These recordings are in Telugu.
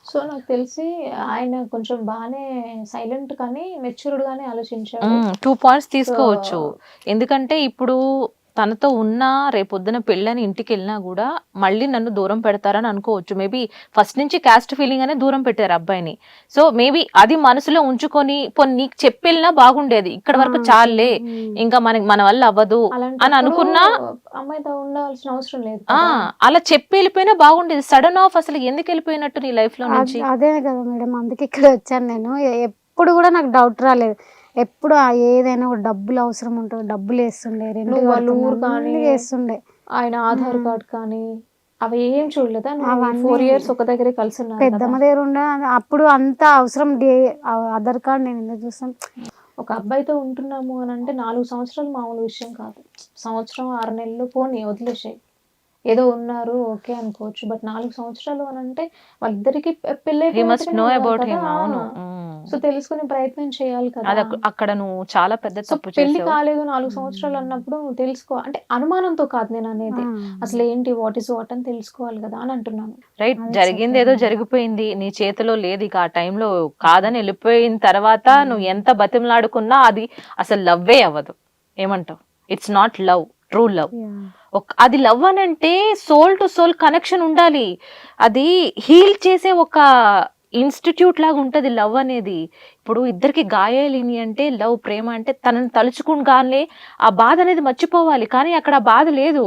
సో, నాకు తెలిసి ఆయన కొంచెం బానే సైలెంట్ కానీ మెచ్యూర్డ్ గానే ఆలోచించాడు. 2 పాయింట్స్ సో తీసుకోవచ్చు. ఎందుకంటే ఇప్పుడు తనతో ఉన్నా రేపొద్దున పెళ్ళని ఇంటికెళ్ళినా గూడా మళ్ళీ నన్ను దూరం పెడతారని అనుకోవచ్చు. మేబీ ఫస్ట్ నుంచి క్యాస్ట్ ఫీలింగ్ అనే దూరం పెట్టారు అబ్బాయిని. సో, మేబీ అది మనసులో ఉంచుకొని పోనీ నీకు చెప్పెళ్ళినా బాగుండేది. ఇక్కడి వరకు చాలులే ఇంకా మన వల్ల అవ్వదు అని అలాంటప్పుడు అనుకున్నా అమ్మాయితో ఉండాల్సిన అవసరం లేదు ఆ! కదా! అలా చెప్పి ఎళ్ళిపోయినా బాగుండేది. సడెన్ ఆఫ్ అసలు ఎందుకెళ్ళిపోయినట్టు నీ లైఫ్‌లో నుంచి? అదే కదా మేడం, అందుకే ఇక్కడ వచ్చాను నేను. ఎప్పుడు కూడా నాకు డౌట్ రాలేదు. ఎప్పుడు ఏదైనా కూడా డబ్బులు అవసరం ఉంటుంది, డబ్బులు వేస్తుండే, రెంట్ నువ్వు వాళ్ళ ఊరు కానీ, అన్నీ వేస్తుండే. ఆయన ఆధార్ కార్డ్ కానీ అవి ఏం చూడలేదా? నువ్వు అవన్నీ 4 ఇయర్స్ ఒక దగ్గరే కలిసున్నారు కదా! పెద్దమ్మ దగ్గర ఉండే అప్పుడు అంత అవసరం ఆధార్ కార్డ్ నేను ఎందుకు చూస్తాను. ఒక అబ్బాయితో ఉంటున్నాము అని అంటే 4 సంవత్సరాలు మామూలు విషయం కాదు. సంవత్సరం 6 నెలలు పోనీ వదిలేసేయి. ఏదో ఉన్నారు ఓకే అనుకోవచ్చు. బట్ 4 సంవత్సరాలు అనంటే వాళ్ళిద్దరికీ హి మస్ట్ పెళ్లయిపోయినట్టుగానే నో ఉన్నారు అబౌట్ కదా! హిమ్. అవును. సో, తెలుసుకునే ప్రయత్నం చేయాలి కదా! అది అక్కడ నువ్వు చాలా పెద్ద సో, తప్పు పెళ్లి చేసావు. కాలేదు 4 సంవత్సరాలు అన్నప్పుడు నువ్వు తెలుసుకో అంటే అనుమానంతో కాదు నేననేది. అసలేంటి వాట్ ఈస్ వాట్ అని తెలుసుకోవాలి కదా! అని అంటున్నాను. రైట్. జరిగింది ఏదో జరిగిపోయింది. నీ చేతిలో లేదు ఇక ఆ టైంలో కాదని వెళ్ళిపోయిన తర్వాత నువ్వు ఎంత బతిమలాడుకున్నా అది అసలు లవ్వే అవ్వదు. ఏమంటావు? It's not love, true love. అది లవ్ అని అంటే సోల్ టు సోల్ కనెక్షన్ ఉండాలి. అది హీల్ చేసే ఒక ఇన్స్టిట్యూట్ లాగా ఉంటది లవ్ అనేది. ఇప్పుడు ఇద్దరికి గాయాలిని అంటే లవ్, ప్రేమ అంటే తనని తలుచుకుంగానే ఆ బాధ అనేది మర్చిపోవాలి. కానీ అక్కడ ఆ బాధ లేదు.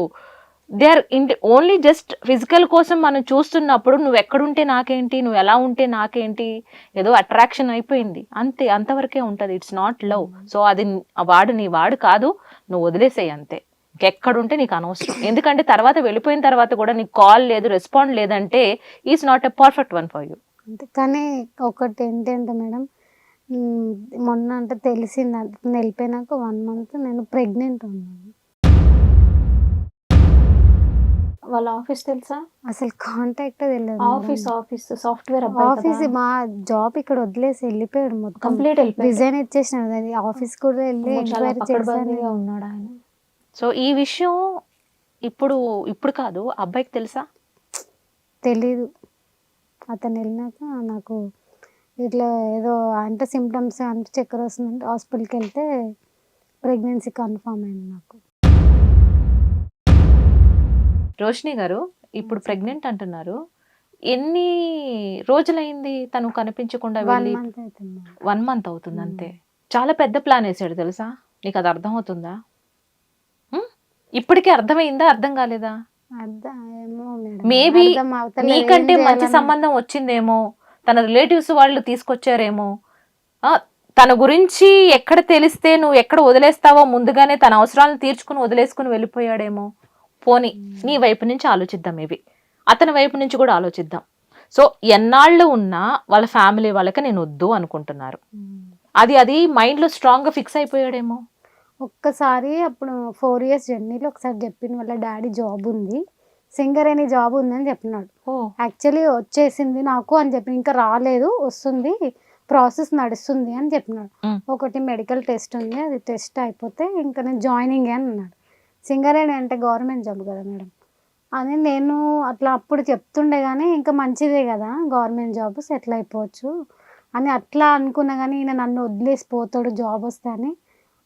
They are only just physical కోసం మనం చూస్తున్నప్పుడు నువ్వు ఎక్కడుంటే నాకేంటి, నువ్వు ఎలా ఉంటే నాకేంటి, ఏదో అట్రాక్షన్ అయిపోయింది అంతే. అంతవరకే ఉంటది. It's not love. సో అది వాడు నీ వాడు కాదు, నువ్వు వదిలేసేయి అంతే. ఇంకెక్కడుంటే నీకు అనవసరం. ఎందుకంటే తర్వాత వెళ్ళిపోయిన తర్వాత కూడా నీకు కాల్ లేదు, రెస్పాండ్ లేదంటే is not a perfect one for you. అంతే. కానీ ఒకటి ఏంటంటే మేడం, మొన్న అంటే తెలిసింది, నేను వెళ్ళిపోయినాక 1 మంత్ నేను ప్రెగ్నెంట్ ఉన్నాను. వాళ్ళ ఆఫీస్ తెలుసా? అసలు కాంటాక్టే తెలియదు. ఆఫీస్ సాఫ్ట్‌వేర్ అబ్బాయి ఆఫీస్ కదా! మా జాబ్ ఇక్కడ వదిలేసి వెళ్ళిపోయాడు మొత్తం. కంప్లీట్ వెళ్ళిపోయాడు. రిజైన్ ఇచ్చేసినాడు. అది ఆఫీస్ కూడా వెళ్ళి చాలా ఎంక్వైరీ చేశాను. పకడ్బందీగా ఉన్నాడు ఆయన. సో ఈ విషయం ఇప్పుడు కాదు, అబ్బాయికి తెలుసా? తెలీదు. అతను వెళ్ళినాక నాకు ఇట్లా ఏదో అంటే సిమ్టమ్స్ అంటే చక్కెర వస్తుందంటే హాస్పిటల్కి వెళ్తే ప్రెగ్నెన్సీ కన్ఫర్మ్ అయింది నాకు. రోషిని గారు, ఇప్పుడు ప్రెగ్నెంట్ అంటున్నారు. ఎన్ని రోజులైంది తను కనిపించకుండా 1 వెళ్ళి? మంత్ అవుతుంది. 1 మంత్ అవుతుంది అంతే. చాలా పెద్ద ప్లాన్ వేసాడు తెలుసా? నీకు అది అర్థం అవుతుందా? ఇప్పటికే అర్థమైందా, అర్థం కాలేదా? మేబీ నీకంటే మంచి సంబంధం వచ్చిందేమో, తన రిలేటివ్స్ వాళ్ళు తీసుకొచ్చారేమో, తన గురించి ఎక్కడ తెలిస్తే నువ్వు ఎక్కడ వదిలేస్తావో ముందుగానే తన అవసరాలను తీర్చుకుని వదిలేసుకుని వెళ్ళిపోయాడేమో. పోనీ నీ వైపు నుంచి ఆలోచిద్దాం, మేబీ అతని వైపు నుంచి కూడా ఆలోచిద్దాం. సో ఎన్నాళ్ళు ఉన్నా వాళ్ళ ఫ్యామిలీ వాళ్ళకి నేను వద్దు అనుకుంటున్నారు. అది మైండ్ లో స్ట్రాంగ్ గా ఫిక్స్ అయిపోయాడేమో. ఒక్కసారి అప్పుడు 4 ఇయర్స్ జర్నీలో ఒకసారి చెప్పిన వాళ్ళ డాడీ జాబ్ ఉంది, సింగరేణి జాబ్ ఉందని చెప్పినాడు. యాక్చువల్లీ వచ్చేసింది నాకు అని చెప్పి, ఇంకా రాలేదు, వస్తుంది, ప్రాసెస్ నడుస్తుంది అని చెప్పినాడు. ఒకటి మెడికల్ టెస్ట్ ఉంది, అది టెస్ట్ అయిపోతే ఇంకా నేను జాయినింగ్ అని అన్నాడు. సింగరేణి అంటే గవర్నమెంట్ జాబ్ కదా మేడం అని నేను అట్లా అప్పుడు చెప్తుండే, కానీ ఇంకా మంచిదే కదా గవర్నమెంట్ జాబ్, సెటిల్ అయిపోవచ్చు అని అట్లా అనుకున్నా. కానీ ఈయన నన్ను వదిలేసి పోతాడు జాబ్ వస్తే అని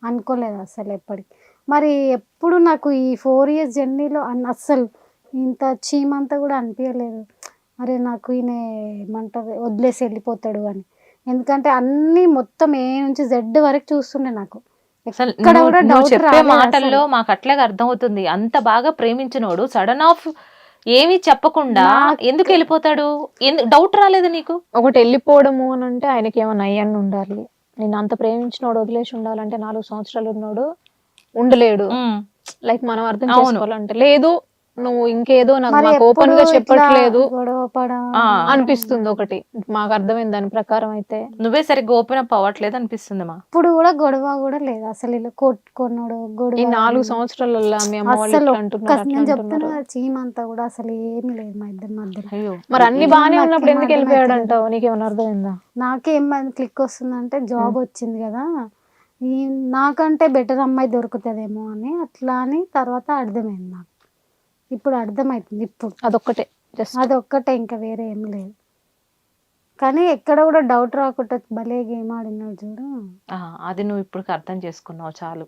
అనుకోలేదు అసలు ఎప్పటికి. మరి ఎప్పుడు నాకు ఈ 4 ఇయర్స్ జర్నీలో అస్సలు ఇంత చీమంతా కూడా అనిపించలేదు. అరే నాకు ఈయన ఏమంటారు వదిలేసి వెళ్ళిపోతాడు అని. ఎందుకంటే అన్నీ మొత్తం ఏ నుంచి జెడ్ వరకు చూస్తుండే నాకు. నువ్వు చెప్పే మాటల్లో మాకు అట్లాగే అర్థం అవుతుంది. అంత బాగా ప్రేమించినోడు సడన్ ఆఫ్ ఏమీ చెప్పకుండా ఎందుకు వెళ్ళిపోతాడు? డౌట్ రాలేదు నీకు? ఒకటి వెళ్ళిపోవడము అని అంటే ఆయనకి ఏమైనా అయ్యని ఉండాలి. నేను అంత ప్రేమించినోడు వదిలేసి ఉండాలంటే 4 సంవత్సరాలు ఉన్నోడు ఉండలేడు. లైక్ మనం అర్థం చేసుకోవాలంటే లేదు, నువ్వు ఇంకేదో నాకు ఓపెన్ గా చెప్పట్లేదు అనిపిస్తుంది. ఒకటి మాకు అర్థమైంది దాని ప్రకారం అయితే నువ్వే సరిగ్గా ఓపెన్ అప్ అవ్వట్లేదు అనిపిస్తుంది. ఇప్పుడు కూడా గొడవ కూడా లేదు అసలు. ఇలా కొట్టుకున్నాడు గొడవ. ఈ 4 సంవత్సరాలలో మీ అమ్మ వాళ్ళు నేను చెప్తున్నా చీమంతా కూడా అసలు ఏం లేదు మా ఇద్దరి మధ్యలో. మరి అన్ని బాగానే ఉన్నప్పుడు ఎందుకు వెళ్ళిపోయాడు అంటావు? నీకేమైనా అర్థమైందా? నాకేం క్లిక్ వస్తుందంటే జాబ్ వచ్చింది కదా, నాకంటే బెటర్ అమ్మాయి దొరుకుతుందేమో అని అట్లా అని తర్వాత అర్థమైంది నాకు. ఇప్పుడు అర్థమవుతుంది. ఇప్పుడు అదొక్కటే, ఇంకా వేరే ఏం లేదు. కానీ ఎక్కడ కూడా డౌట్ రాకుండా భలే గేమ్ ఆడినాడు చూడు. అది నువ్వు ఇప్పుడు అర్థం చేసుకున్నావు చాలు.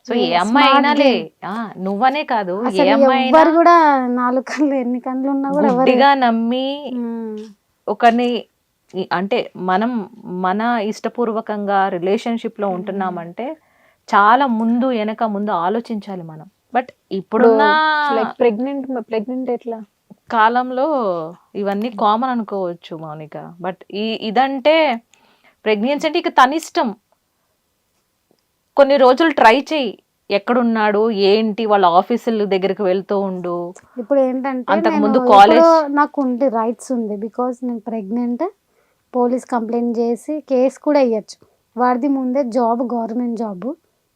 సో ఏ Yeah, అమ్మాయి smart అయినాలే game. నువ్వనే కాదు ఏ అసలు అమ్మాయి అయినా ఎవ్వరు కూడా 4 కళ్ళు ఎన్ని కళ్ళు ఉన్నా కూడా ఎవరు గుడ్డిగా నమ్మి ఉమ్, ఒకరిని అంటే మనం మన ఇష్టపూర్వకంగా రిలేషన్షిప్ లో ఉంటున్నామంటే చాలా ముందు వెనక ముందు ఆలోచించాలి మనం. బట్ ఇప్పుడున్న లైక్ ప్రెగ్నెంట్ ఎట్లా? కాలంలో ఇవన్నీ కామన్ అనుకోవచ్చు మౌనిక. బట్ ఇదంటే ప్రెగ్నెన్సీ అంటే ఇక తన ఇష్టం. కొన్ని రోజులు ట్రై చేయి, ఎక్కడున్నాడు ఏంటి వాళ్ళ ఆఫీసుల దగ్గరికి వెళ్తూ ఉండు. ఇప్పుడు ఏంటంటే అంతకు నేను ముందు ఇప్పుడు కాలేజ్ నాకు ఉంది రైట్స్ ఉంది, బికాస్ నేను ప్రెగ్నెంట్. పోలీస్ కంప్లైంట్ చేసి కేసు కూడా వేయచ్చు. వాడిది ముందే జాబ్, గవర్నమెంట్ జాబ్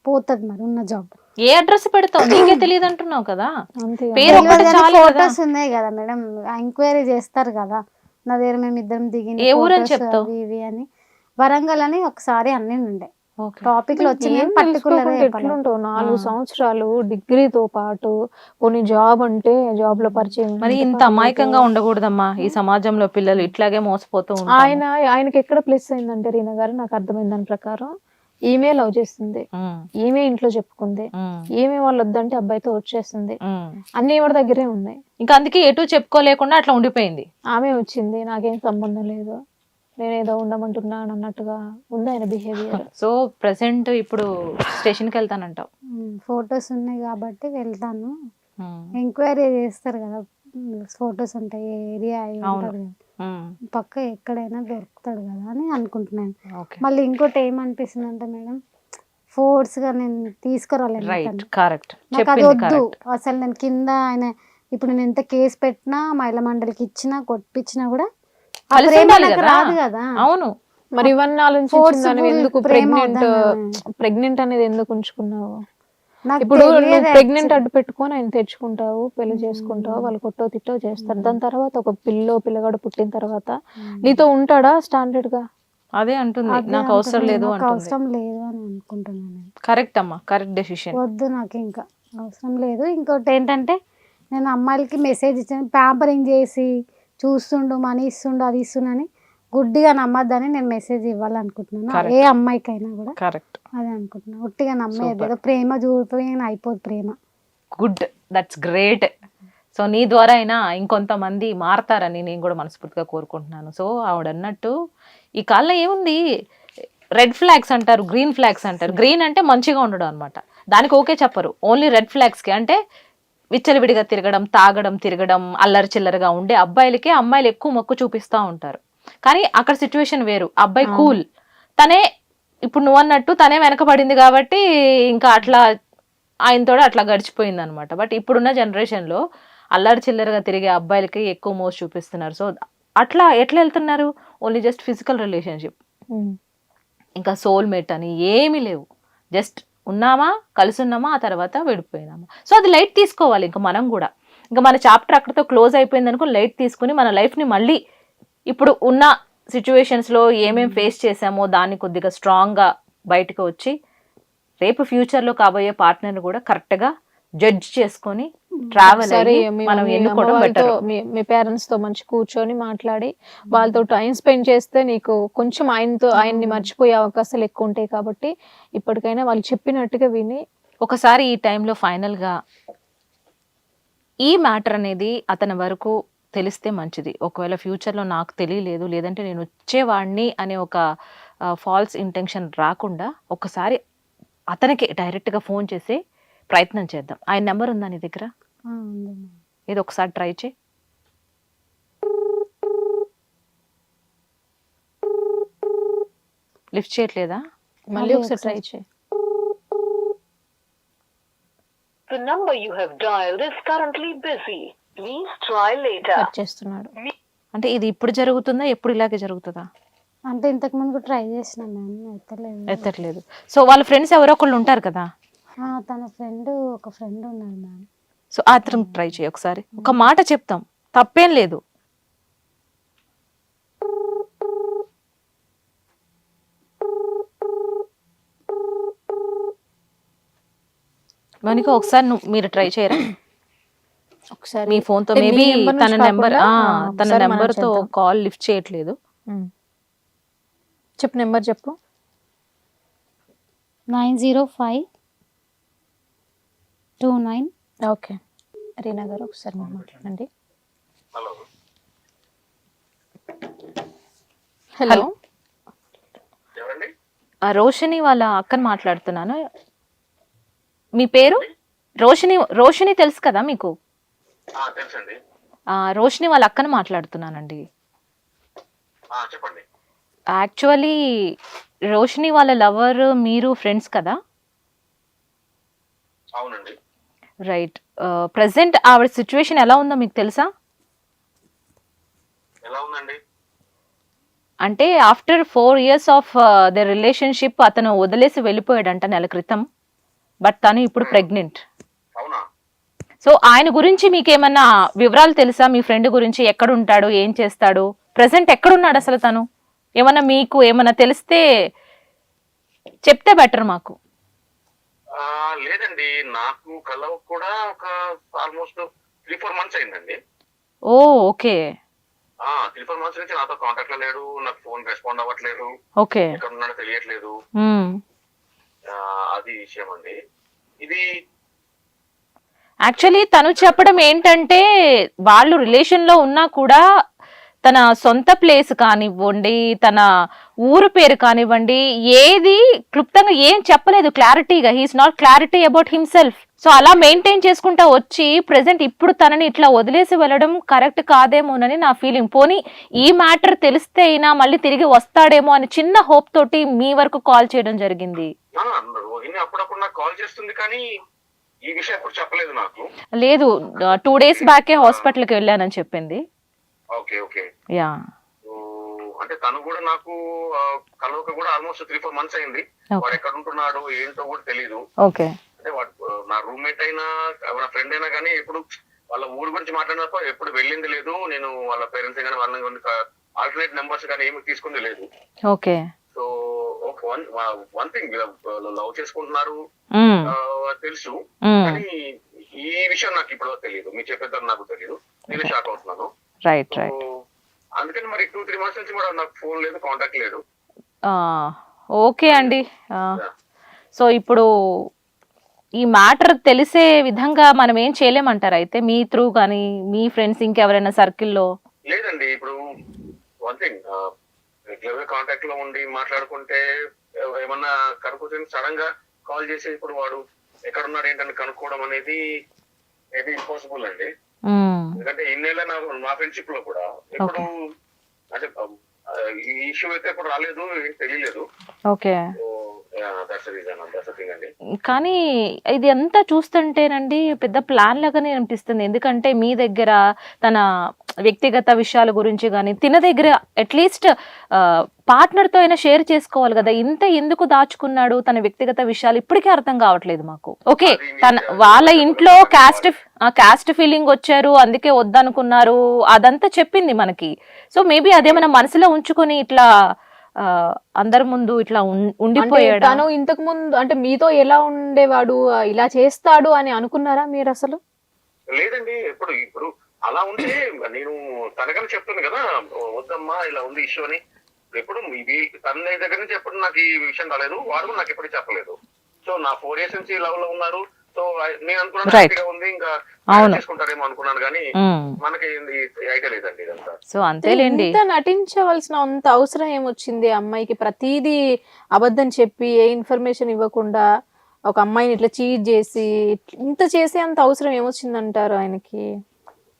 పోతుంది, మరి ఉన్న జాబ్. ఏ అడ్రస్ పెడతావు నీకే తెలియదు అంటున్నావు కదా. అంతే పేరు ఒకటి చాలు కదా. ఫోటోస్ ఉన్నాయి కదా మేడం, ఎంక్వైరీ చేస్తారు కదా నా దగ్గర, మేము ఇద్దరం దిగిన ఏ ఊరని photos చెప్తావు? అవి ఇవి అని. వరంగల్ అని ఒకసారి అన్నీ ఉండే Okay. టాపిక్ లో వచ్చి ఏం పర్టికులర్ తెలుసుకోకుండా ఎట్లుంటావు? 4 సంవత్సరాలు డిగ్రీతో పాటు కొన్ని జాబ్ అంటే జాబ్ లో పరిచయం మరి ఉంటే ఇంత అమాయకంగా ఉండకూడదమ్మా ఈ సమాజంలో. పిల్లలు ఇట్లాగే మోసపోతూ ఉంటారు. ఆయనకి ఎక్కడ ప్లస్ అయిందంటే రీనా గారు, నాకు అర్థమైన దాని ప్రకారం ఈమె లవ్ చేస్తుంది, ఈమె ఇంట్లో చెప్పుకుంది, ఈమె వాళ్ళు వద్దంటే అబ్బాయితో వచ్చేసింది, అన్ని ఎవరి దగ్గరే ఉన్నాయి. ఇంకా అందుకే ఎటు చెప్పుకోలేకుండా అట్లా ఉండిపోయింది. ఆమె వచ్చింది, నాకేం సంబంధం లేదు, నేనేదో ఉండమంటున్నాను అన్నట్టుగా ఉంది ఆయన బిహేవియర్. సో ప్రెసెంట్ ఇప్పుడు స్టేషన్ కి వెళ్తానంటావు. ఫొటోస్ ఉన్నాయి కాబట్టి వెళ్తాను. ఎంక్వైరీ చేస్తారు కదా, ఫొటోస్ ఉంటాయి, ఏరియా ఉంటారు కదా, పక్క ఎక్కడైనా దొరుకుతాడు కదా అని అనుకుంటున్నాను. మళ్ళీ ఇంకోటి ఏమనిపిస్తుంది అంటే మేడం, ఫోర్స్ గా నేను తీసుకురాలేను, నాకు అది వద్దు అసలు. నేను కింద ఆయన ఇప్పుడు నేను ఎంత కేసు పెట్టినా, మహిళా మండలికి ఇచ్చినా, కొట్టించినా కూడా ఆ ప్రేమ నాకు రాదు కదా. అవును, మరి ఇవన్నీ ఆలోచించింది ఎందుకు? ప్రెగ్నెంట్ అనేది ఎందుకు ఉంచుకున్నావు? ఇప్పుడు నువ్వు ప్రెగ్నెంట్ అడ్డు పెట్టుకొని ఆయన తెచ్చుకుంటావు, పెళ్లి చేసుకుంటావు, వాళ్ళు కొట్టో తిట్టో చేస్తారు. దాని తర్వాత ఒక పిల్లగాడు పుట్టిన తర్వాత నీతో ఉంటాడా స్టాండర్డ్ గా? అదే అంటుంది, నాకు అవసరం లేదు నాకు అవసరం లేదు అని అనుకుంటున్నాను. కరెక్ట్ అమ్మా, కరెక్ట్ డెసిషన్. వద్దు, నాకు ఇంకా అవసరం లేదు. ఇంకోటి ఏంటంటే, నేను అమ్మాయిలకి మెసేజ్ ఇచ్చాను, ప్యాంపరింగ్ చేసి చూస్తుండు, మనీ ఇస్తుండు, అది ఇస్తుండని గుడ్డిగా నమ్మద్దని నేను మెసేజ్ ఇవ్వాలనుకుంటున్నాను, ఏ అమ్మాయికైనా కూడా. కరెక్ట్, అదే అనుకుంటున్నా. ఉట్టిగా నమ్మేది ఏదో ప్రేమ చూడిపోయి అయిపోదు ప్రేమ. Good, that's great. సో నీ ద్వారా అయినా ఇంకొంతమంది మారతారని నేను కూడా మనస్ఫూర్తిగా కోరుకుంటున్నాను. సో ఆవిడ అన్నట్టు ఈ కాలంలో ఏముంది, రెడ్ ఫ్లాగ్స్ అంటారు, గ్రీన్ ఫ్లాగ్స్ అంటారు. గ్రీన్ అంటే మంచిగా ఉండడం అనమాట, దానికి ఓకే చెప్పరు. ఓన్లీ రెడ్ ఫ్లాగ్స్కి అంటే విచ్చలవిడిగా తిరగడం, తాగడం, తిరగడం, అల్లరి చిల్లరగా ఉండే అబ్బాయిలకే అమ్మాయిలు ఎక్కువ మొక్కు చూపిస్తూ ఉంటారు. కానీ అక్కడ సిచ్యువేషన్ వేరు, అబ్బాయి కూల్, తనే ఇప్పుడు నువ్వు అన్నట్టు తనే వెనకబడింది కాబట్టి ఇంకా అట్లా ఆయనతో అట్లా గడిచిపోయింది అనమాట. బట్ ఇప్పుడున్న జనరేషన్లో అల్లరి చిల్లరగా తిరిగే అబ్బాయిలకి ఎక్కువ మోస్ట్ చూపిస్తున్నారు. సో అట్లా ఎట్లా వెళ్తున్నారు? ఓన్లీ జస్ట్ ఫిజికల్ రిలేషన్షిప్, ఇంకా సోల్మేట్ అని ఏమీ లేవు. జస్ట్ ఉన్నామా, కలిసి ఉన్నామా, ఆ తర్వాత విడిపోయినామా. సో అది లైట్ తీసుకోవాలి. ఇంకా మనం కూడా ఇంకా మన చాప్టర్ అక్కడితో క్లోజ్ అయిపోయింది అనుకో, లైట్ తీసుకుని మన లైఫ్ని మళ్ళీ ఇప్పుడు ఉన్న సిచ్యువేషన్స్లో ఏమేమి ఫేస్ చేసామో దాన్ని కొద్దిగా స్ట్రాంగ్గా బయటకు వచ్చి రేపు ఫ్యూచర్లో కాబోయే పార్ట్నర్ని కూడా కరెక్ట్గా జడ్జ్ చేసుకొని ట్రావెల్ అయ్యి మనం ఎన్నుకోవడం బెటర్. మీ పేరెంట్స్ తో మంచి కూర్చొని మాట్లాడి వాళ్ళతో టైం స్పెండ్ చేస్తే నీకు కొంచెం ఆయన్ని మర్చిపోయే అవకాశాలు ఎక్కువ ఉంటాయి. కాబట్టి ఇప్పటికైనా వాళ్ళు చెప్పినట్టుగా విని ఒకసారి ఈ టైంలో ఫైనల్గా ఈ మ్యాటర్ అనేది అతని వరకు తెలిస్తే మంచిది. ఒకవేళ ఫ్యూచర్లో నాకు తెలియలేదు, లేదంటే నేను వచ్చేవాడిని అనే ఒక ఫాల్స్ ఇంటెన్షన్ రాకుండా ఒకసారి అతనికి డైరెక్ట్గా ఫోన్ చేసి ప్రయత్నం చేద్దాం. ఆయన నెంబర్ ఉందా నీ దగ్గర? ఏదో ఒకసారి ట్రై చేయి. లిఫ్ట్ చేయట్లేదా? మళ్ళీ ఒకసారి ట్రై చేయి. The number you have dialed is currently busy. Please try later. Cut చేస్తున్నాడు. అంటే ఇది ఇప్పుడు జరుగుతుందా, ఎప్పుడు ఇలాగే జరుగుతుందా? అంటే ఇంతకు ముందు ట్రై చేసిన మ్యామ్, ఎత్తట్లేదు. సో వాళ్ళ ఫ్రెండ్స్ ఎవరో ఒకళ్ళు ఉంటారు కదా, తన ఒక ఫ్రెండ్ ఉన్నారు మ్యామ్. సో అతను ట్రై చేయి ఒకసారి. ఒక మాట చెప్తాం, తప్పేం లేదు. మనకి ఒకసారి మీరు ట్రై చేయరా ఒకసారి మీ ఫోన్ తో? మేబీ తన నెంబర్ తో కాల్ లిఫ్ట్ చేయట్లేదు. చెప్పు నెంబర్ చెప్పు. 90529. ఓకే రీనా గారు ఒకసారి మీరు మాట్లాడండి. హలో హలో ఎవరండి? రోషిని వాళ్ళ అక్కని మాట్లాడుతున్నాను. మీ పేరు? రోషిని తెలుసు కదా మీకు? తెలుసండి. రోషిని వాళ్ళ అక్కని మాట్లాడుతున్నానండి. చెప్పండి. యాక్చువల్లీ రోషిని వాళ్ళ లవర్ మీరు ఫ్రెండ్స్ కదా? అవునండి. రైట్. ప్రెసెంట్ ఆవిడ సిచ్యువేషన్ ఎలా ఉందో మీకు తెలుసా? ఎలా ఉందండి? అంటే after 4 years of the relationship అతను వదిలేసి వెళ్ళిపోయాడంట నెల క్రితం. బట్ తను ఇప్పుడు ప్రెగ్నెంట్. అవునా? సో ఆయన గురించి మీకు ఏమన్నా వివరాలు తెలుసా? మీ ఫ్రెండ్ గురించి, ఎక్కడ ఉంటాడు, ఏం చేస్తాడు, ప్రెసెంట్ ఎక్కడున్నాడు అసలు తను? ఏమన్నా మీకు ఏమన్నా తెలిస్తే చెప్తే బెటర్ మాకు. లేదండి, నాకు కలవ కూడా ఒక ఆల్మోస్ట్ 3-4 months అయిందండి. ఓ ఓకే. 3-4 months నుంచి నాతో కాంటాక్ట్ లో లేడు, నాకు ఫోన్ రెస్పాండ్ అవ్వట్లేదు, ఓకే. ఎక్కడ ఉన్నాడో తెలియట్లేదు. అది విషయం అండి. ఇది యాక్చువల్లీ తను చెప్పడం ఏంటంటే వాళ్ళు రిలేషన్ లో ఉన్నా కూడా తన సొంత ప్లేస్ కానివ్వండి, తన ఊరు పేరు కానివ్వండి, ఏది క్లుప్తంగా ఏం చెప్పలేదు క్లారిటీగా. He's not clarity about himself. So అలా మెయింటైన్ చేసుకుంటా వచ్చి ప్రెసెంట్ ఇప్పుడు తనని ఇట్లా వదిలేసి వెళ్ళడం కరెక్ట్ కాదేమోనని నా ఫీలింగ్. పోనీ ఈ మ్యాటర్ తెలిస్తే అయినా మళ్ళీ తిరిగి వస్తాడేమో అని చిన్న హోప్ తోటి మీ వరకు కాల్ చేయడం జరిగింది. రోహిణి అప్పుడప్పుడు నాకు కాల్ చేస్తుంది, కానీ ఈ విషయం ఎప్పుడు చెప్పలేదు నాకు. లేదు, 2 days బ్యాకే హాస్పిటల్కి వెళ్ళానని చెప్పింది. Okay okay. యా. అంటే తను కూడా నాకు కలవక కూడా ఆల్మోస్ట్ 3-4 months అయింది. వాడు ఎక్కడ ఉంటున్నాడు ఏంటో కూడా తెలీదు. ఓకే. అంటే వాడు నా రూమ్మేట్ అయినా నా ఫ్రెండ్ అయినా కానీ ఎప్పుడు వాళ్ళ ఊరు గురించి మాట్లాడినప్పుడు ఎప్పుడు వెళ్ళింది లేదు. నేను వాళ్ళ పేరెంట్స్ కానీ వాళ్ళ ఆల్టర్నేట్ నెంబర్స్ కానీ ఏమి తీసుకుంది లేదు. Okay. So one thing, love చేసుకుంటున్నారు తెలుసు, కానీ ఈ విషయం నాకు ఇప్పుడు తెలియదు. మీరు చెప్పేదాన్ని నాకు తెలియదు. నేను షాక్ అవుతున్నాను. Right right. అందుకని మరి 2-3 months నుంచి కూడా నాకు ఫోన్ లేదు, కాంటాక్ట్ లేదు. ఓకే అండి. సో ఇప్పుడు ఈ మ్యాటర్ తెలిసే విధంగా మనం ఏం చేయలేమంటారు అయితే మీ త్రూ కానీ మీ ఫ్రెండ్స్ ఇంకెవరైనా సర్కిల్లో? లేదండి, ఇప్పుడు వన్ థింగ్, రెగ్యులర్ గా కాంటాక్ట్ లో ఉండి మాట్లాడుకుంటే ఏమన్నా కనుక్కుంటే సడన్ గా కాల్ చేసి ఇప్పుడు వాడు ఎక్కడున్నాడు ఏంటని కనుక్కోవడం అనేది మేబీ ఇంపాసిబుల్ అండి. ఎందుకంటే ఇన్నేళ్ళ మా ఫ్రెండ్షిప్ లో కూడా ఎప్పుడు అంటే ఈ ఇష్యూ అయితే ఎప్పుడు రాలేదు, ఏం తెలియలేదు. ఓకే. అండి. కానీ ఇది అంతా చూస్తుంటేనండి పెద్ద ప్లాన్ లాగానే అనిపిస్తుంది. ఎందుకంటే మీ దగ్గర తన వ్యక్తిగత విషయాల గురించి కానీ తిన దగ్గర అట్లీస్ట్ పార్ట్నర్ తో అయినా షేర్ చేసుకోవాలి కదా. ఇంత ఎందుకు దాచుకున్నాడు తన వ్యక్తిగత విషయాలు ఇప్పటికే అర్థం కావట్లేదు మాకు. ఓకే, తన వాళ్ళ ఇంట్లో క్యాస్ట్ ఫీలింగ్ వచ్చారు, అందుకే వద్దనుకున్నారు, అదంతా చెప్పింది మనకి. సో మేబీ అదేమైనా మనసులో ఉంచుకొని ఇట్లా అందరి ముందు ఇట్లా ఉండిపోయాడు. తను ఇంతకు ముందు అంటే మీతో ఎలా ఉండేవాడు, ఇలా చేస్తాడు అని అనుకున్నారా మీరు అసలు? లేదండి, ఇప్పుడు అలా ఉంటే నేను తనకని చెప్తాను కదా, వద్దమ్మా ఇలా ఉంది ఇష్యూ అని. ఎప్పుడు ఇది తన దగ్గర నుంచి ఎప్పుడు నాకు ఈ విషయం రాలేదు, వాడు నాకు ఎప్పుడు చెప్పలేదు. సో నా 4 years నుంచి లవ్ లో ఉన్నారు. సో నేను అనుకున్నాను హ్యాపీగా ఉంది, ఇంకా చేసుకుంటారేమో అనుకున్నాను, కానీ మనకి ఐడియా లేదండి ఇదంతా. సో అంతేలేండి. ఇంత నటించవలసిన అంత అవసరం ఏమొచ్చింది అమ్మాయికి? ప్రతిదీ అబద్ధం చెప్పి ఏ ఇన్ఫర్మేషన్ ఇవ్వకుండా ఒక అమ్మాయిని ఇట్లా చీట్ చేసి ఇంత చేసే అంత అవసరం ఏమొచ్చింది అంటారు ఆయనకి?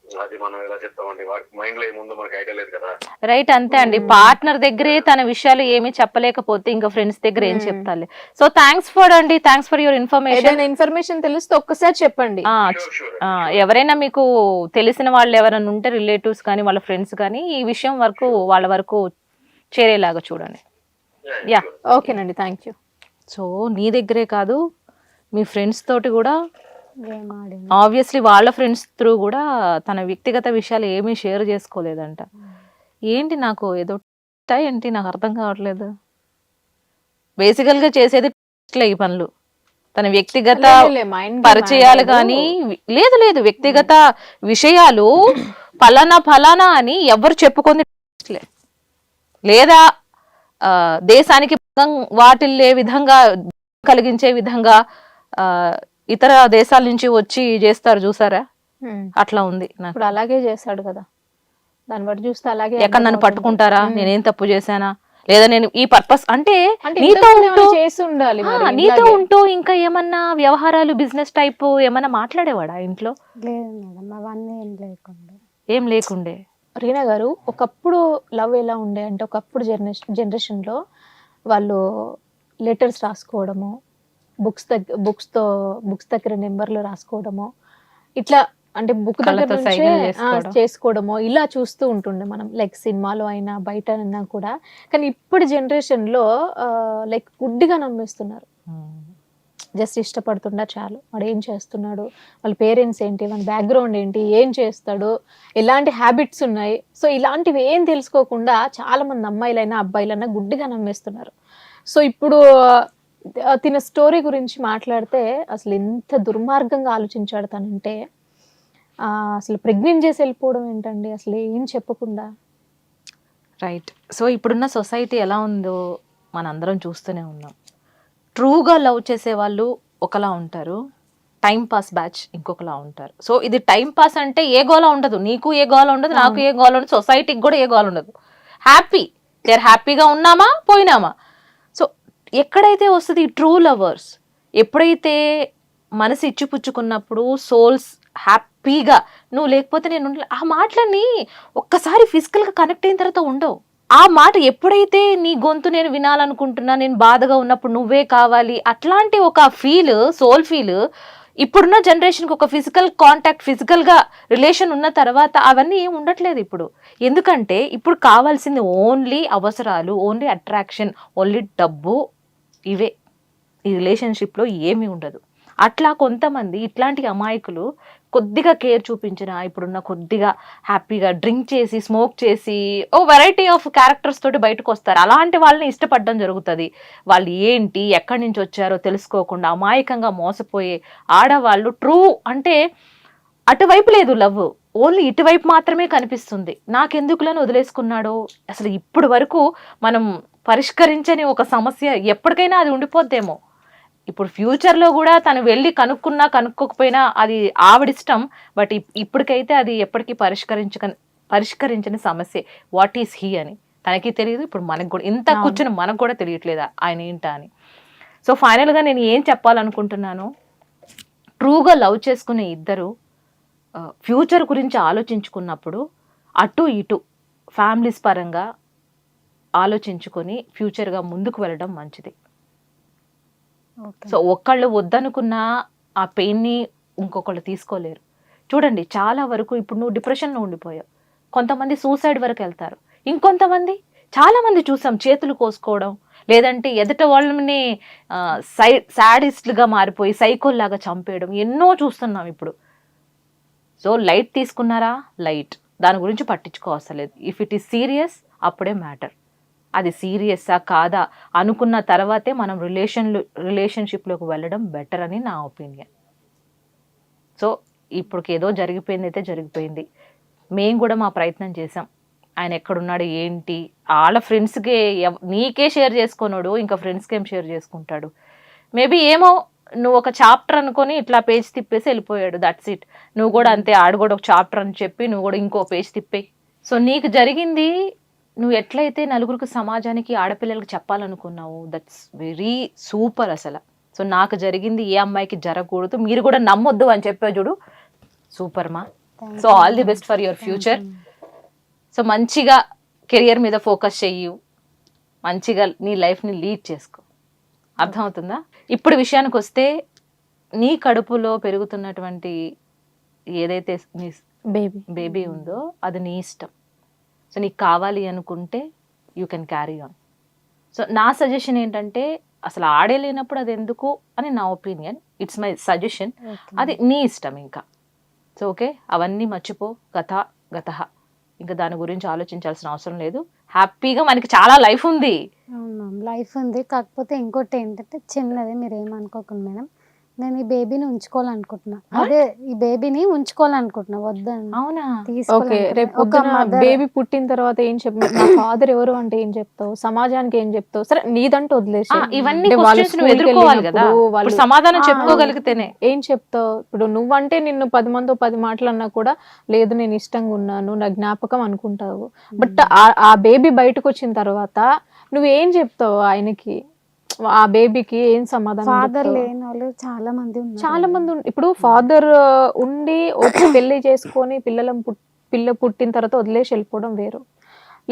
అది మనం ఎలా చెప్తామండి, వాడి మైండ్ లో ఏముందో మనకి ఐడియా లేదు కదా. రైట్, అంతే అండి. పార్ట్నర్ దగ్గరే తన విషయాలు ఏమీ చెప్పలేకపోతే ఇంకా ఫ్రెండ్స్ దగ్గర ఏం చెప్తాలి. So thanks for your information. Information తెలిస్తే ఒక్కసారి చెప్పండి. ఎవరైనా మీకు తెలిసిన వాళ్ళు ఎవరైనా ఉంటే రిలేటివ్స్ కానీ వాళ్ళ ఫ్రెండ్స్ కానీ ఈ విషయం వరకు వాళ్ళ వరకు చేరేలాగా చూడండి. యా, ఓకేనండి, థ్యాంక్ యూ. సో నీ దగ్గరే కాదు మీ ఫ్రెండ్స్ తోటి కూడా ఆబ్వియస్లీ వాళ్ళ ఫ్రెండ్స్ త్రూ కూడా తన వ్యక్తిగత విషయాలు ఏమీ షేర్ చేసుకోలేదంట. ఏంటి నాకు ఏదో ఏంటి నాకు అర్థం కావట్లేదు. బేసికల్ గా చేసేది ఈ పనులు, తన వ్యక్తిగత పరిచయాలు కానీ లేదు వ్యక్తిగత విషయాలు ఫలానా అని ఎవరు చెప్పుకుంది లేదా దేశానికి వాటిల్లే విధంగా కలిగించే విధంగా ఇతర దేశాల నుంచి వచ్చి చేస్తారు చూసారా, అట్లా ఉంది నాకు. ఇప్పుడు అలాగే చేశాడు కదా, దాన్ని బట్టి చూస్తే అలాగే ఎక్కడ నన్ను అర్థమవుతుంది. పట్టుకుంటారా, నేనేం తప్పు చేశానా, లేదా నేను ఈ పర్పస్ అంటే అంటే నీతో ఇంతకు ముందు ఉంటూ ఏమైనా చేసి ఉండాలి మరి నీతో ఇలాగే. ఉంటూ ఇంకా ఏమన్నా వ్యవహారాలు బిజినెస్ టైప్ ఏమన్నా మాట్లాడేవాడా ఇంట్లో? లేదు మేడం, అవన్నీ ఏం లేకుండా. ఏం లేకుండే. రీనా గారు, ఒకప్పుడు లవ్ ఎలా ఉండే అంటే ఒకప్పుడు జనరేషన్లో వాళ్ళు లెటర్స్ రాసుకోవడము, బుక్స్ దగ్గర నెంబర్లు రాసుకోవడము, ఇట్లా అంటే బుక్ దగ్గర కళ్ళతో నుంచే సైగలు చేసుకోవడం. చేసుకోవడము ఇలా చూస్తూ ఉంటుండే మనం, లైక్ సినిమాలో అయినా బయట అయినా కూడా. కానీ ఇప్పుడు జనరేషన్లో లైక్ గుడ్డిగా నమ్మేస్తున్నారు. జస్ట్ ఇష్టపడుతుండా చాలు, వాడు ఏం చేస్తున్నాడు, వాళ్ళ పేరెంట్స్ ఏంటి, వాళ్ళ బ్యాక్గ్రౌండ్ ఏంటి, ఏం చేస్తాడు, ఎలాంటి హ్యాబిట్స్ ఉన్నాయి, సో ఇలాంటివి ఏం తెలుసుకోకుండా చాలా మంది అమ్మాయిలైనా అబ్బాయిలైనా గుడ్డిగా నమ్మేస్తున్నారు. సో ఇప్పుడు తిన స్టోరీ గురించి మాట్లాడితే అసలు ఎంత దుర్మార్గంగా ఆలోచించాడు తనంటే, అసలు ప్రెగ్నెంట్ చేసి వెళ్ళిపోవడం ఏంటండి అసలు ఏం చెప్పకుండా. రైట్. సో ఇప్పుడున్న సొసైటీ ఎలా ఉందో మనందరం చూస్తూనే ఉన్నాం. ట్రూగా లవ్ చేసే వాళ్ళు ఒకలా ఉంటారు, టైం పాస్ బ్యాచ్ ఇంకొకలా ఉంటారు. సో ఇది టైం పాస్ అంటే ఏ గోల ఉండదు, నీకు ఏ గోల ఉండదు, నాకు ఏ గోల ఉండదు, సొసైటీకి కూడా ఏ గోల ఉండదు. హ్యాపీ, దే హ్యాపీగా ఉన్నామా పోయినామా. సో ఎక్కడైతే వస్తుంది ఈ ట్రూ లవర్స్, ఎప్పుడైతే మనసు ఇచ్చిపుచ్చుకున్నప్పుడు సోల్స్ హ్యాపీగా నువ్వు లేకపోతే నేను ఆ మాటలని ఒక్కసారి ఫిజికల్గా కనెక్ట్ అయిన తర్వాత ఉండవు. ఆ మాట ఎప్పుడైతే నీ గొంతు నేను వినాలనుకుంటున్నా, నేను బాధగా ఉన్నప్పుడు నువ్వే కావాలి, అట్లాంటి ఒక ఫీల్, సోల్ ఫీల్ ఇప్పుడున్న జనరేషన్కి ఒక ఫిజికల్ కాంటాక్ట్, ఫిజికల్గా రిలేషన్ ఉన్న తర్వాత అవన్నీ ఏం ఉండట్లేదు ఇప్పుడు. ఎందుకంటే ఇప్పుడు కావాల్సింది ఓన్లీ అవసరాలు, ఓన్లీ అట్రాక్షన్, ఓన్లీ డబ్బు, ఇవే. ఈ రిలేషన్షిప్లో ఏమీ ఉండదు. అట్లా కొంతమంది ఇట్లాంటి అమాయకులు కొద్దిగా కేర్ చూపించిన, ఇప్పుడున్న కొద్దిగా హ్యాపీగా డ్రింక్ చేసి స్మోక్ చేసి ఓ వెరైటీ ఆఫ్ క్యారెక్టర్స్ తోటి బయటకు వస్తారు. అలాంటి వాళ్ళని ఇష్టపడడం జరుగుతుంది. వాళ్ళు ఏంటి, ఎక్కడి నుంచి వచ్చారో తెలుసుకోకుండా అమాయకంగా మోసపోయే ఆడవాళ్ళు. ట్రూ అంటే అటువైపు లేదు లవ్, ఓన్లీ ఇటువైపు మాత్రమే కనిపిస్తుంది. నాకెందుకులని వదిలేసుకున్నాడో, అసలు ఇప్పుడు వరకు మనం పరిష్కరించని ఒక సమస్య, ఎప్పటికైనా అది ఉండిపోద్దేమో. ఇప్పుడు ఫ్యూచర్లో కూడా తను వెళ్ళి కనుక్కున్నా కనుక్కోకపోయినా అది ఆవిడిష్టం. బట్ ఇప్పటికైతే అది ఎప్పటికీ పరిష్కరించని సమస్య. వాట్ ఈస్ హీ అని తనకి తెలియదు, ఇప్పుడు మనకు కూడా ఇంత కూర్చొని మనకు కూడా తెలియట్లేదా ఆయన ఏంటా అని. సో ఫైనల్గా నేను ఏం చెప్పాలనుకుంటున్నాను, ట్రూగా లవ్ చేసుకునే ఇద్దరు ఫ్యూచర్ గురించి ఆలోచించుకున్నప్పుడు అటు ఇటు ఫ్యామిలీస్ పరంగా ఆలోచించుకొని ఫ్యూచర్గా ముందుకు వెళ్ళడం మంచిది. సో ఒక్కళ్ళు వద్దనుకున్న ఆ పెయిన్ని ఇంకొకళ్ళు తీసుకోలేరు. చూడండి, చాలా వరకు ఇప్పుడు నువ్వు డిప్రెషన్లో ఉండిపోయావు, కొంతమంది సూసైడ్ వరకు వెళ్తారు. ఇంకొంతమంది, చాలా మంది చూసాం చేతులు కోసుకోవడం, లేదంటే ఎదుట వాళ్ళని సాడిస్ట్లుగా మారిపోయి సైకోల్లాగా చంపేయడం ఎన్నో చూస్తున్నాం ఇప్పుడు. సో లైట్ తీసుకున్నారా, లైట్, దాని గురించి పట్టించుకోవసరం లేదు. ఇఫ్ ఇట్ ఈస్ సీరియస్ అప్పుడే మ్యాటర్. అది సీరియస్సా కాదా అనుకున్న తర్వాతే మనం రిలేషన్షిప్లోకి వెళ్ళడం బెటర్ అని నా ఒపీనియన్. సో ఇప్పటికి ఏదో జరిగిపోయింది అయితే జరిగిపోయింది. మేము కూడా మా ప్రయత్నం చేసాం. ఆయన ఎక్కడున్నాడు ఏంటి, వాళ్ళ ఫ్రెండ్స్కే, నీకే షేర్ చేసుకున్నాడు, ఇంకా ఫ్రెండ్స్కి ఏం షేర్ చేసుకుంటాడు. మేబీ ఏమో నువ్వు ఒక చాప్టర్ అనుకొని ఇట్లా పేజ్ తిప్పేసి వెళ్ళిపోయాడు, దట్స్ ఇట్. నువ్వు కూడా అంతే, ఆడు కూడా ఒక చాప్టర్ అని చెప్పి నువ్వు కూడా ఇంకో పేజ్ తిప్పేయి. సో నీకు జరిగింది నువ్వు ఎట్లయితే నలుగురికి, సమాజానికి, ఆడపిల్లలకి చెప్పాలనుకున్నావు, దట్స్ వెరీ సూపర్ అసలు. సో నాకు జరిగింది ఏ అమ్మాయికి జరగకూడదు, మీరు కూడా నమ్మొద్దు అని చెప్పా చూడు, సూపర్ మా. So all the best for your future. So మంచిగా కెరియర్ మీద ఫోకస్ చెయ్యు, మంచిగా నీ లైఫ్ని లీడ్ చేసుకో. అర్థమవుతుందా? ఇప్పుడు విషయానికి వస్తే, నీ కడుపులో పెరుగుతున్నటువంటి ఏదైతే నీ బేబీ ఉందో అది నీ ఇష్టం. సో నీకు కావాలి అనుకుంటే you can carry on. So నా సజెషన్ ఏంటంటే, అసలు ఆడే లేనప్పుడు అది ఎందుకు అని నా ఒపీనియన్, ఇట్స్ మై సజెషన్. అది నీ ఇష్టం ఇంకా. సో ఓకే, అవన్నీ మర్చిపో, గత. ఇంకా దాని గురించి ఆలోచించాల్సిన అవసరం లేదు. హ్యాపీగా మనకి చాలా లైఫ్ ఉంది. లైఫ్ ఉంది. కాకపోతే ఇంకోటి ఏంటంటే చిన్నది, మీరు ఏమనుకోకండి మేడం, నేను ఈ బేబీని ఉంచుకోవాలనుకుంటున్నా, అదే ఈ బేబీని ఉంచుకోవాలనుకుంటున్నా, వద్దని అవునా? ఓకే, రేపు పొద్దున బేబీ పుట్టిన తర్వాత ఏం చెప్తావు? నా ఫాదర్ ఎవరు అంటే ఏం చెప్తావు? సమాజానికి ఏం చెప్తావు? సరే నీదంటూ వదిలేసి, ఇవన్నీ అంటే వాళ్ళు questions నువ్వు స్కూల్కి ఎదుర్కోవాలి కదా, వెళ్ళినప్పుడు ఇప్పుడు వాళ్ళు సమాధానం చెప్పుకోగలిగితేనే. ఏం చెప్తావు? ఇప్పుడు నువ్వంటే నిన్ను 10 మందో 10 మాటలు అన్నా కూడా లేదు నేను ఇష్టంగా ఉన్నాను నా జ్ఞాపకం అనుకుంటావు. బట్ ఆ బేబీ బయటకు వచ్చిన తర్వాత నువ్వేం చెప్తావు ఆయనకి? ఆ బేబీకి ఏం సమాధానం ఫాదర్ చెప్తావు? లేని వాళ్ళు చాలా మంది ఉన్నారు. చాలా మంది ఇప్పుడు ఫాదర్ ఉండి వచ్చి పెళ్లి చేసుకొని పిల్ల పుట్టిన తర్వాత వదిలేసి వెళ్ళిపోవడం వేరు,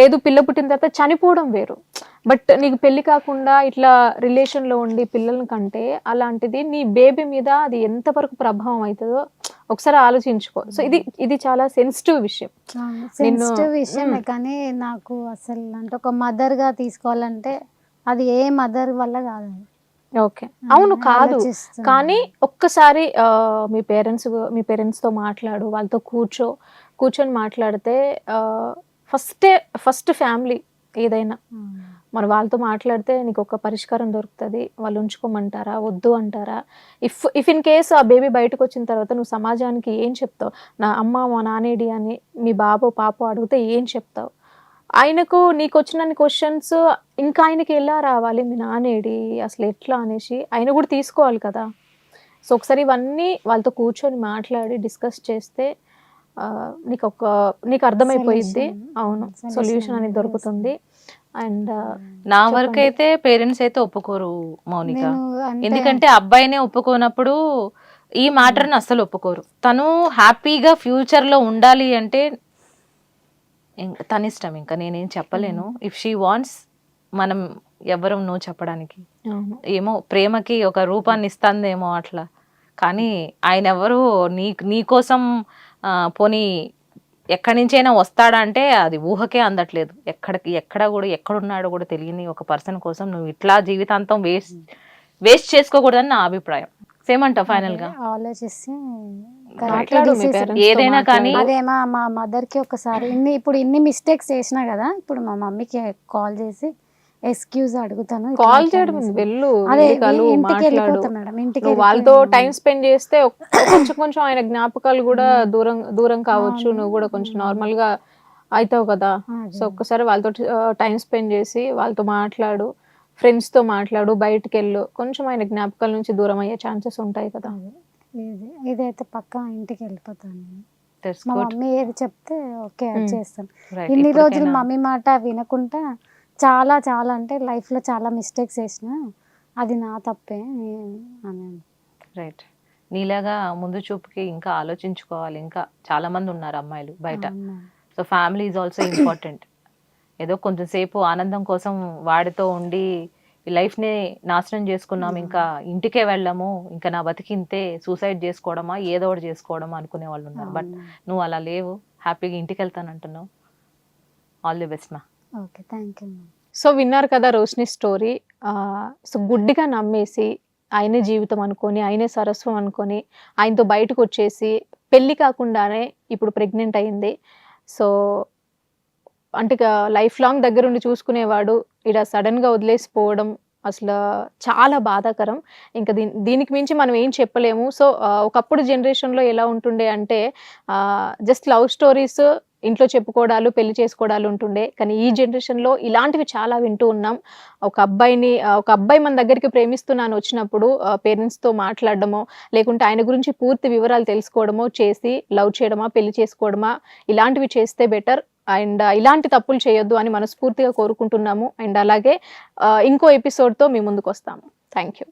లేదు పిల్ల పుట్టిన తర్వాత చనిపోవడం వేరు. బట్ నీకు పెళ్లి కాకుండా ఇట్లా రిలేషన్ లో ఉండి పిల్లల కంటే అలాంటిది నీ బేబీ మీద అది ఎంతవరకు ప్రభావం అవుతుందో ఒకసారి ఆలోచించుకో. సో ఇది చాలా సెన్సిటివ్ విషయం. సెన్సిటివ్ విషయమే, కానీ నాకు అసలు అంటే ఒక మదర్ గా తీసుకోవాలంటే అది ఏ మదర్ వల్ల కాదు. ఓకే, అవును కాదు, ఆలోచిస్తున్నా. కానీ ఒక్కసారి మీ పేరెంట్స్ తో మాట్లాడు, వాళ్ళతో కూర్చొని మాట్లాడితే ఫస్ట్ ఫ్యామిలీ ఏదైనా మరి వాళ్ళతో మాట్లాడితే నీకు ఒక పరిష్కారం దొరుకుతుంది. వాళ్ళు ఉంచుకోమంటారా వద్దు అంటారా? ఇఫ్ ఇన్ కేస్ ఆ బేబీ బయటకు వచ్చిన తర్వాత నువ్వు సమాజానికి ఏం చెప్తావు? నా అమ్మ మా నానేడి అని మీ బాబు పాప అడిగితే ఏం చెప్తావు? ఆయనకు నీకు వచ్చిన క్వశ్చన్స్ ఇంకా ఆయనకి ఎలా రావాలి, మీ నానేడి అసలు ఎట్లా అనేసి ఆయన కూడా తీసుకోవాలి కదా. సో ఒకసారి ఇవన్నీ వాళ్ళతో కూర్చొని మాట్లాడి డిస్కస్ చేస్తే నీకు అర్థమైపోయిద్ది. అవును, సొల్యూషన్ అనేది దొరుకుతుంది. అండ్ నా వరకు అయితే పేరెంట్స్ అయితే ఒప్పుకోరు మౌనిక, ఎందుకంటే అబ్బాయినే ఒప్పుకోనప్పుడు ఈ మ్యాటర్ని అస్సలు ఒప్పుకోరు. తను హ్యాపీగా ఫ్యూచర్ లో ఉండాలి అంటే తన ఇష్టం, ఇంకా నేనేం చెప్పలేను. ఇఫ్ షీ వాంట్స్, మనం ఎవరు నో చెప్పడానికి. ఏమో ప్రేమకి ఒక రూపాన్ని ఇస్తుందేమో అట్లా, కానీ ఆయన ఎవరు నీ కోసం పోనీ ఎక్కడి నుంచైనా వస్తాడా అంటే అది ఊహకే అందట్లేదు. ఎక్కడున్నాడో కూడా తెలియని ఒక పర్సన్ కోసం నువ్వు ఇట్లా జీవితాంతం వేస్ట్ చేసుకోకూడదని నా అభిప్రాయం. సేమంటావు ఫైనల్ గా? ఆలోచిస్తే ఏదైనా కానీ అదేమా మా మదర్ కి ఒకసారి ఇప్పుడు ఇన్ని మిస్టేక్స్ చేసినా కదా, ఇప్పుడు మా మమ్మీకి కాల్ చేసి ఎక్స్క్యూజ్ అడుగుతాను. కాల్ చేయడం వెళ్ళు, మాట్లాడు, వాళ్ళతో టైం స్పెండ్ చేస్తే కొంచెం ఆయన జ్ఞాపకాలు కూడా దూరం కావచ్చు. నువ్వు కూడా కొంచెం నార్మల్ గా అవుతావు కదా. సో ఒక్కసారి వాళ్ళతో టైం స్పెండ్ చేసి వాళ్ళతో మాట్లాడు, ఫ్రెండ్స్ తో మాట్లాడు, బయటకు వెళ్ళు, కొంచెం ఆయన జ్ఞాపకాల నుంచి దూరం అయ్యే ఛాన్సెస్ ఉంటాయి కదా. ఇదైతే పక్కా ఇంటికి వెళ్ళిపోతాను. మా మమ్మీ ఏది చెప్తే ఓకే చేస్తాను. ఇన్ని రోజులు మమ్మీ మాట వినకుండా చాలా చాలా అంటే లైఫ్ లో చాలా మిస్టేక్స్ చేసిన, అది నా తప్పే అని. రైట్, నీలాగా ముందు చూపుకి ఇంకా ఆలోచించుకోవాలి. ఇంకా చాలా మంది ఉన్నారు అమ్మాయిలు బయట. So family is also important. ఏదో కొంచెం సేపు ఆనందం కోసం వాడితో ఉండి ఈ లైఫ్ని నాశనం చేసుకున్నాం, ఇంకా ఇంటికే వెళ్ళాము, ఇంకా నా బతికింతే, సూసైడ్ చేసుకోవడమా ఏదో ఒకటి చేసుకోవడమా అనుకునే వాళ్ళు ఉన్నారు. బట్ నువ్వు అలా లేవు, హ్యాపీగా ఇంటికి వెళ్తానంటున్నావు. ఆల్ ది బెస్ట్ మా. Okay, thank you. సో విన్నారు కదా రోషిని స్టోరీ. సో గుడ్డిగా నమ్మేసి ఆయనే జీవితం అనుకొని, ఆయనే సరస్వం అనుకొని ఆయనతో బయటకు వచ్చేసి పెళ్ళి కాకుండానే ఇప్పుడు ప్రెగ్నెంట్ అయింది. సో అంటే లైఫ్ లాంగ్ దగ్గరుండి చూసుకునేవాడు ఇలా సడన్గా వదిలేసిపోవడం అసలు చాలా బాధాకరం. ఇంకా దీనికి మించి మనం ఏం చెప్పలేము. సో ఒకప్పుడు జనరేషన్లో ఎలా ఉంటుండే అంటే జస్ట్ లవ్ స్టోరీస్, ఇంట్లో చెప్పుకోవడాలు, పెళ్లి చేసుకోవడాలు ఉంటుండే. కానీ ఈ జనరేషన్లో ఇలాంటివి చాలా వింటూ ఉన్నాం. ఒక అబ్బాయి మన దగ్గరికి ప్రేమిస్తున్నాను వచ్చినప్పుడు పేరెంట్స్తో మాట్లాడడమో, లేకుంటే ఆయన గురించి పూర్తి వివరాలు తెలుసుకోవడమో చేసి లవ్ చేయడమా, పెళ్లి చేసుకోవడమా, ఇలాంటివి చేస్తే బెటర్. అండ్ ఇలాంటి తప్పులు చేయొద్దు అని మనస్ఫూర్తిగా కోరుకుంటున్నాము. అండ్ అలాగే ఇంకో ఎపిసోడ్తో మీ ముందుకు వస్తాము. Thank you.